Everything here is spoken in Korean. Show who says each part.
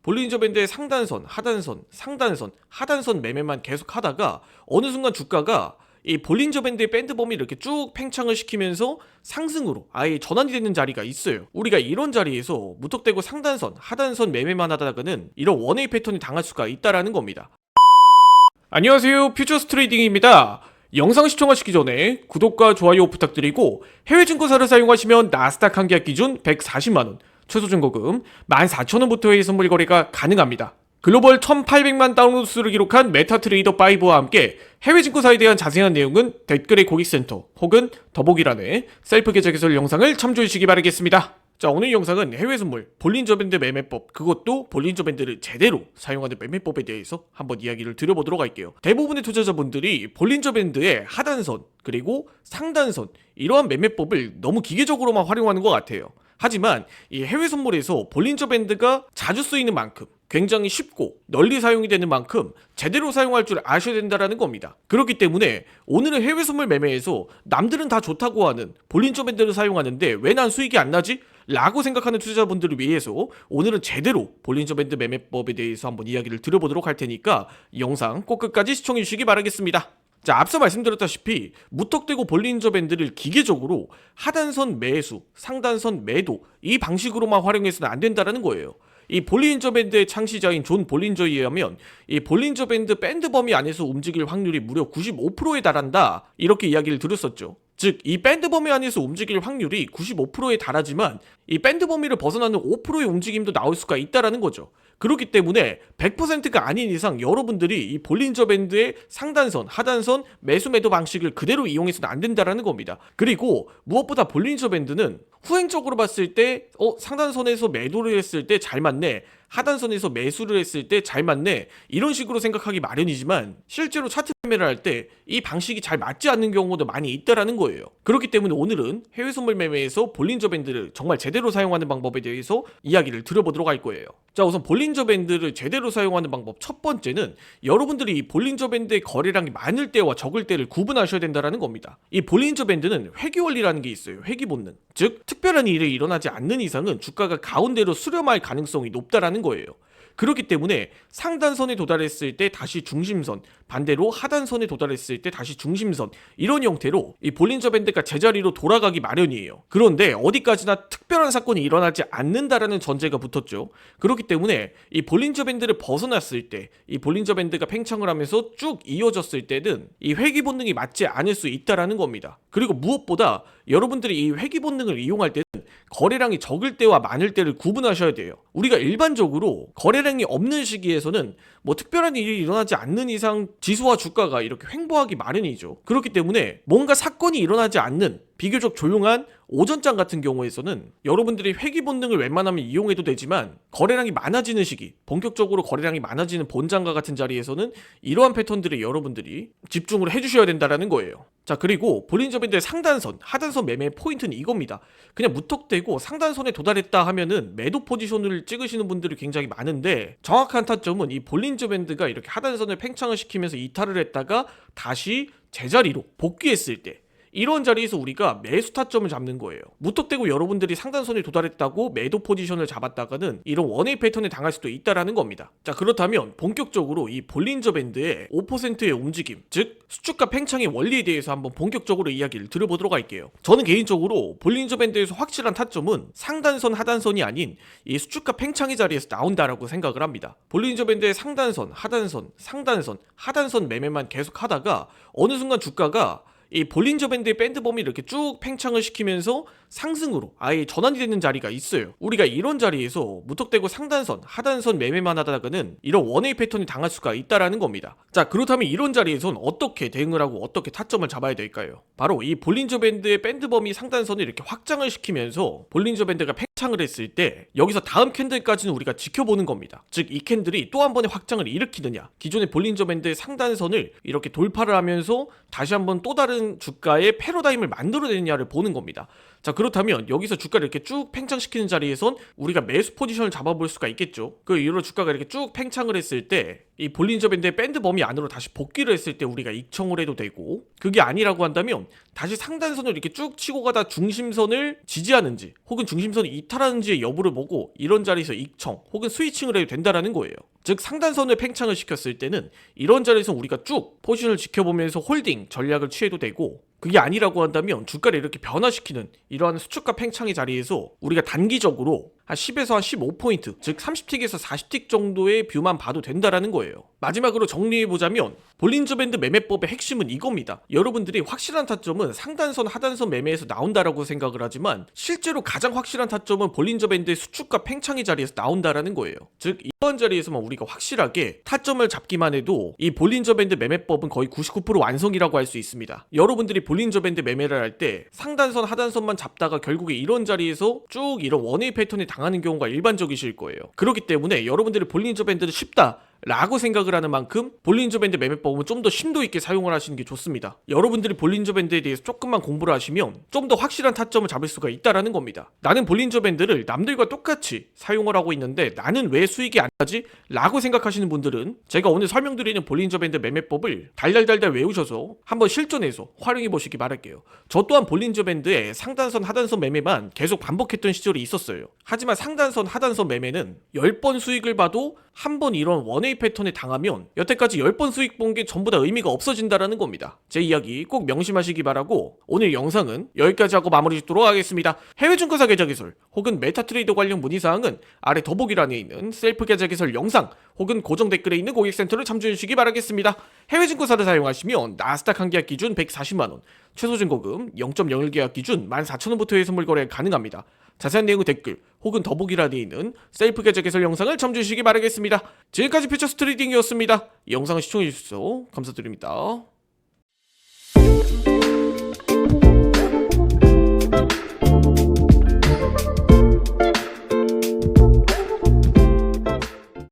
Speaker 1: 볼린저 밴드의 상단선, 하단선, 상단선, 하단선 매매만 계속 하다가 어느 순간 주가가 이 볼린저 밴드의 밴드 범위를 이렇게 쭉 팽창을 시키면서 상승으로 아예 전환이 되는 자리가 있어요. 우리가 이런 자리에서 무턱대고 상단선, 하단선 매매만 하다가는 이런 원웨이 패턴이 당할 수가 있다라는 겁니다. 안녕하세요, 퓨처스 트레이딩입니다. 영상 시청하시기 전에 구독과 좋아요 부탁드리고 해외 증권사를 사용하시면 나스닥 한 계약 기준 140만원, 최소 증거금 14,000원부터의 선물 거래가 가능합니다. 글로벌 1,800만 다운로드 수를 기록한 메타트레이더 5와 함께 해외 증권사에 대한 자세한 내용은 댓글의 고객센터 혹은 더보기란에 셀프 계좌 개설 영상을 참조해주시기 바라겠습니다. 자, 오늘 영상은 해외 선물 볼린저 밴드 매매법, 그것도 볼린저 밴드를 제대로 사용하는 매매법에 대해서 한번 이야기를 드려보도록 할게요. 대부분의 투자자분들이 볼린저 밴드의 하단선 그리고 상단선 이러한 매매법을 너무 기계적으로만 활용하는 것 같아요. 하지만 이 해외 선물에서 볼린저 밴드가 자주 쓰이는 만큼, 굉장히 쉽고 널리 사용이 되는 만큼 제대로 사용할 줄 아셔야 된다는 겁니다. 그렇기 때문에 오늘은 해외 선물 매매에서 남들은 다 좋다고 하는 볼린저 밴드를 사용하는데 왜 난 수익이 안 나지? 라고 생각하는 투자자분들을 위해서 오늘은 제대로 볼린저 밴드 매매법에 대해서 한번 이야기를 드려보도록 할 테니까 영상 꼭 끝까지 시청해 주시기 바라겠습니다. 자, 앞서 말씀드렸다시피 무턱대고 볼린저 밴드를 기계적으로 하단선 매수, 상단선 매도 이 방식으로만 활용해서는 안 된다는 거예요. 이 볼린저 밴드의 창시자인 존 볼린저에 의하면 이 볼린저 밴드 밴드 범위 안에서 움직일 확률이 무려 95%에 달한다, 이렇게 이야기를 드렸었죠. 즉, 이 밴드 범위 안에서 움직일 확률이 95%에 달하지만 이 밴드 범위를 벗어나는 5%의 움직임도 나올 수가 있다라는 거죠. 그렇기 때문에 100%가 아닌 이상 여러분들이 이 볼린저 밴드의 상단선, 하단선 매수 매도 방식을 그대로 이용해서는 안 된다라는 겁니다. 그리고 무엇보다 볼린저 밴드는 후행적으로 봤을 때 상단선에서 매도를 했을 때 잘 맞네, 하단선에서 매수를 했을 때 잘 맞네, 이런 식으로 생각하기 마련이지만 실제로 차트 매매를 할 때 이 방식이 잘 맞지 않는 경우도 많이 있다라는 거예요. 그렇기 때문에 오늘은 해외 선물 매매에서 볼린저 밴드를 정말 제대로 사용하는 방법에 대해서 이야기를 드려보도록 할 거예요. 자, 우선 볼린저 밴드를 제대로 사용하는 방법 첫 번째는 여러분들이 이 볼린저 밴드의 거래량이 많을 때와 적을 때를 구분하셔야 된다는 겁니다. 이 볼린저 밴드는 회귀 원리라는 게 있어요. 회귀 본능. 즉, 특별한 일이 일어나지 않는 이상은 주가가 가운데로 수렴할 가능성이 높다라는 거예요. 그렇기 때문에 상단선에 도달했을 때 다시 중심선, 반대로 하단선에 도달했을 때 다시 중심선, 이런 형태로 이 볼린저 밴드가 제자리로 돌아가기 마련이에요. 그런데 어디까지나 특별한 사건이 일어나지 않는다라는 전제가 붙었죠. 그렇기 때문에 이 볼린저 밴드를 벗어났을 때, 이 볼린저 밴드가 팽창을 하면서 쭉 이어졌을 때는 이 회귀 본능이 맞지 않을 수 있다라는 겁니다. 그리고 무엇보다 여러분들이 이 회귀 본능을 이용할 때는 거래량이 적을 때와 많을 때를 구분하셔야 돼요. 우리가 일반적으로 거래량이 없는 시기에서는 뭐 특별한 일이 일어나지 않는 이상 지수와 주가가 이렇게 횡보하기 마련이죠. 그렇기 때문에 뭔가 사건이 일어나지 않는 비교적 조용한 오전장 같은 경우에서는 여러분들이 회귀 본능을 웬만하면 이용해도 되지만 거래량이 많아지는 시기, 본격적으로 거래량이 많아지는 본장과 같은 자리에서는 이러한 패턴들에 여러분들이 집중을 해주셔야 된다는 거예요. 자, 그리고 볼린저 밴드의 상단선, 하단선 매매의 포인트는 이겁니다. 그냥 무턱대고 상단선에 도달했다 하면은 매도 포지션을 찍으시는 분들이 굉장히 많은데, 정확한 타점은 이 볼린저 밴드가 이렇게 하단선을 팽창을 시키면서 이탈을 했다가 다시 제자리로 복귀했을 때, 이런 자리에서 우리가 매수 타점을 잡는 거예요. 무턱대고 여러분들이 상단선에 도달했다고 매도 포지션을 잡았다가는 이런 원웨이 패턴에 당할 수도 있다라는 겁니다. 자, 그렇다면 본격적으로 이 볼린저 밴드의 5%의 움직임, 즉 수축과 팽창의 원리에 대해서 한번 본격적으로 이야기를 들어보도록 할게요. 저는 개인적으로 볼린저 밴드에서 확실한 타점은 상단선, 하단선이 아닌 이 수축과 팽창의 자리에서 나온다라고 생각을 합니다. 볼린저 밴드의 상단선, 하단선, 상단선, 하단선 매매만 계속 하다가 어느 순간 주가가 이 볼린저 밴드의 밴드 범위를 이렇게 쭉 팽창을 시키면서 상승으로 아예 전환이 되는 자리가 있어요. 우리가 이런 자리에서 무턱대고 상단선, 하단선 매매만 하다가는 이런 원웨이 패턴이 당할 수가 있다라는 겁니다. 자, 그렇다면 이런 자리에선 어떻게 대응을 하고 어떻게 타점을 잡아야 될까요? 바로 이 볼린저 밴드의 밴드 범위 상단선을 이렇게 확장을 시키면서 볼린저 밴드가 팽창을 했을 때 여기서 다음 캔들까지는 우리가 지켜보는 겁니다. 즉, 이 캔들이 또 한 번의 확장을 일으키느냐, 기존의 볼린저 밴드의 상단선을 이렇게 돌파를 하면서 다시 한번 또 다른 주가의 패러다임을 만들어내느냐를 보는 겁니다. 자, 그렇다면 여기서 주가를 이렇게 쭉 팽창시키는 자리에선 우리가 매수 포지션을 잡아볼 수가 있겠죠. 그 이후로 주가가 이렇게 쭉 팽창을 했을 때 이 볼린저 밴드의 밴드 범위 안으로 다시 복귀를 했을 때 우리가 익청을 해도 되고, 그게 아니라고 한다면 다시 상단선을 이렇게 쭉 치고 가다 중심선을 지지하는지 혹은 중심선을 이탈하는지의 여부를 보고 이런 자리에서 익청 혹은 스위칭을 해도 된다라는 거예요. 즉 상단선을 팽창을 시켰을 때는 이런 자리에서 우리가 쭉 포지션을 지켜보면서 홀딩 전략을 취해도 되고, 그게 아니라고 한다면 주가를 이렇게 변화시키는 이러한 수축과 팽창의 자리에서 우리가 단기적으로 한 10에서 한 15포인트, 즉 30틱에서 40틱 정도의 뷰만 봐도 된다라는 거예요. 마지막으로 정리해보자면 볼린저 밴드 매매법의 핵심은 이겁니다. 여러분들이 확실한 타점은 상단선, 하단선 매매에서 나온다라고 생각을 하지만 실제로 가장 확실한 타점은 볼린저 밴드의 수축과 팽창의 자리에서 나온다라는 거예요. 즉 이런 자리에서만 우리가 확실하게 타점을 잡기만 해도 이 볼린저 밴드 매매법은 거의 99% 완성이라고 할 수 있습니다. 여러분들이 볼린저 밴드 매매를 할 때 상단선, 하단선만 잡다가 결국에 이런 자리에서 쭉 이런 원웨이 패턴에 당하는 경우가 일반적이실 거예요. 그렇기 때문에 여러분들이 볼린저 밴드를 쉽다 라고 생각을 하는 만큼 볼린저 밴드 매매법은 좀 더 심도 있게 사용을 하시는 게 좋습니다. 여러분들이 볼린저 밴드에 대해서 조금만 공부를 하시면 좀 더 확실한 타점을 잡을 수가 있다라는 겁니다. 나는 볼린저 밴드를 남들과 똑같이 사용을 하고 있는데 나는 왜 수익이 안 나지? 라고 생각하시는 분들은 제가 오늘 설명드리는 볼린저 밴드 매매법을 달달달달 외우셔서 한번 실전해서 활용해 보시기 바랄게요. 저 또한 볼린저 밴드의 상단선, 하단선 매매만 계속 반복했던 시절이 있었어요. 하지만 상단선, 하단선 매매는 10번 수익을 봐도 한 번 이런 원웨이 패턴에 당하면 여태까지 10번 수익 본 게 전부 다 의미가 없어진다라는 겁니다. 제 이야기 꼭 명심하시기 바라고 오늘 영상은 여기까지 하고 마무리 짓도록 하겠습니다. 해외 증권사 계좌 개설 혹은 메타트레이더 관련 문의사항은 아래 더보기란에 있는 셀프 계좌 개설 영상 혹은 고정 댓글에 있는 고객센터를 참조해 주시기 바라겠습니다. 해외 증권사를 사용하시면 나스닥 한 계약 기준 140만원, 최소 증거금 0.01 계약 기준 14,000원부터의 선물 거래 가능합니다. 자세한 내용은 댓글 혹은 더보기란에 있는 셀프 계좌 개설 영상을 참조해 주시기 바라겠습니다. 지금까지 퓨처스 트레이딩이었습니다. 이 영상을 시청해 주셔서 감사드립니다.